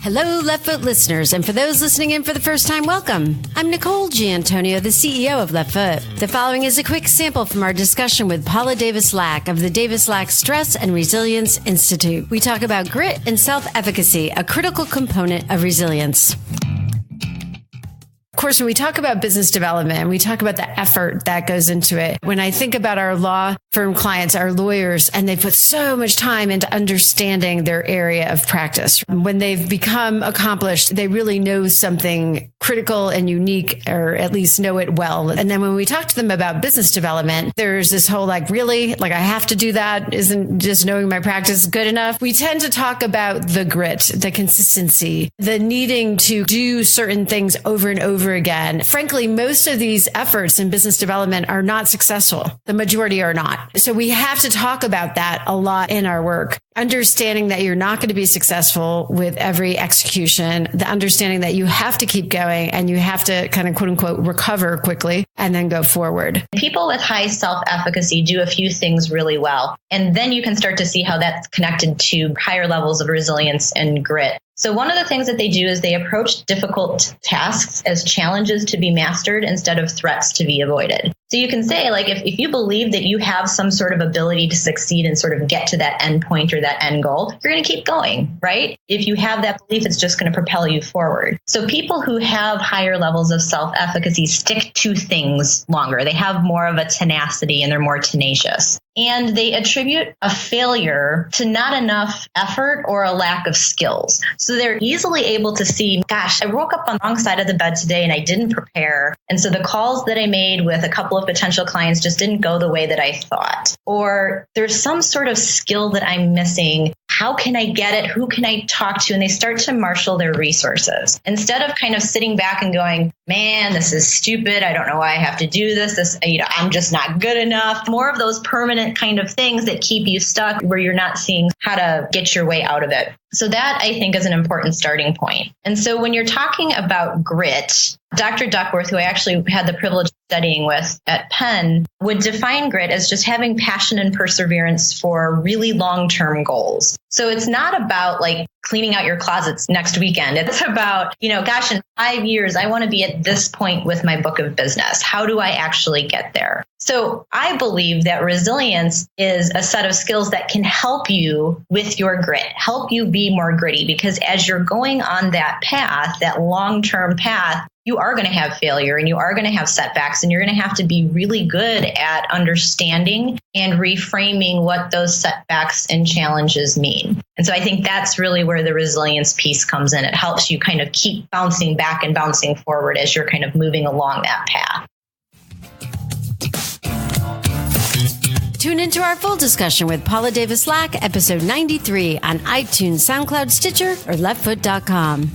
Hello, LeftFoot listeners, and for those listening in for the first time, welcome. I'm Nicole Giantonio, the CEO of LeftFoot. The following is a quick sample from our discussion with Paula Davis Laack of the Davis Laack Stress and Resilience Institute. We talk about grit and self-efficacy, a critical component of resilience. Of course, when we talk about business development, we talk about the effort that goes into it. When I think about our law firm clients, our lawyers, and they put so much time into understanding their area of practice. When they've become accomplished, they really know something critical and unique, or at least know it well. And then when we talk to them about business development, there's this whole really, I have to do that. Isn't just knowing my practice good enough? We tend to talk about the grit, the consistency, the needing to do certain things over and over again. Frankly, most of these efforts in business development are not successful. The majority are not. So we have to talk about that a lot in our work. Understanding that you're not going to be successful with every execution, the understanding that you have to keep going and you have to kind of quote unquote recover quickly and then go forward. People with high self-efficacy do a few things really well. And then you can start to see how that's connected to higher levels of resilience and grit. So one of the things that they do is they approach difficult tasks as challenges to be mastered instead of threats to be avoided. So you can say, if you believe that you have some sort of ability to succeed and sort of get to that end point or that end goal, you're going to keep going, right? If you have that belief, it's just going to propel you forward. So people who have higher levels of self-efficacy stick to things longer. They have more of a tenacity and they're more tenacious. And they attribute a failure to not enough effort or a lack of skills. So they're easily able to see, gosh, I woke up on the wrong side of the bed today and I didn't prepare. And so the calls that I made with a couple of potential clients just didn't go the way that I thought. Or there's some sort of skill that I'm missing. How can I get it? Who can I talk to? And they start to marshal their resources. Instead of kind of sitting back and going, man, this is stupid. I don't know why I have to do this. I'm just not good enough. More of those permanent kind of things that keep you stuck where you're not seeing how to get your way out of it. So that, I think, is an important starting point. And so when you're talking about grit, Dr. Duckworth, who I actually had the privilege of studying with at Penn, would define grit as just having passion and perseverance for really long-term goals. So it's not about cleaning out your closets next weekend. It's about, gosh, in 5 years, I want to be at this point with my book of business. How do I actually get there? So I believe that resilience is a set of skills that can help you with your grit, help you be more gritty, because as you're going on that path, that long-term path, you are going to have failure and you are going to have setbacks, and you're going to have to be really good at understanding and reframing what those setbacks and challenges mean. And so I think that's really where the resilience piece comes in. It helps you kind of keep bouncing back and bouncing forward as you're kind of moving along that path. Tune into our full discussion with Paula Davis Laack, episode 93 on iTunes, SoundCloud, Stitcher, or LeftFoot.com.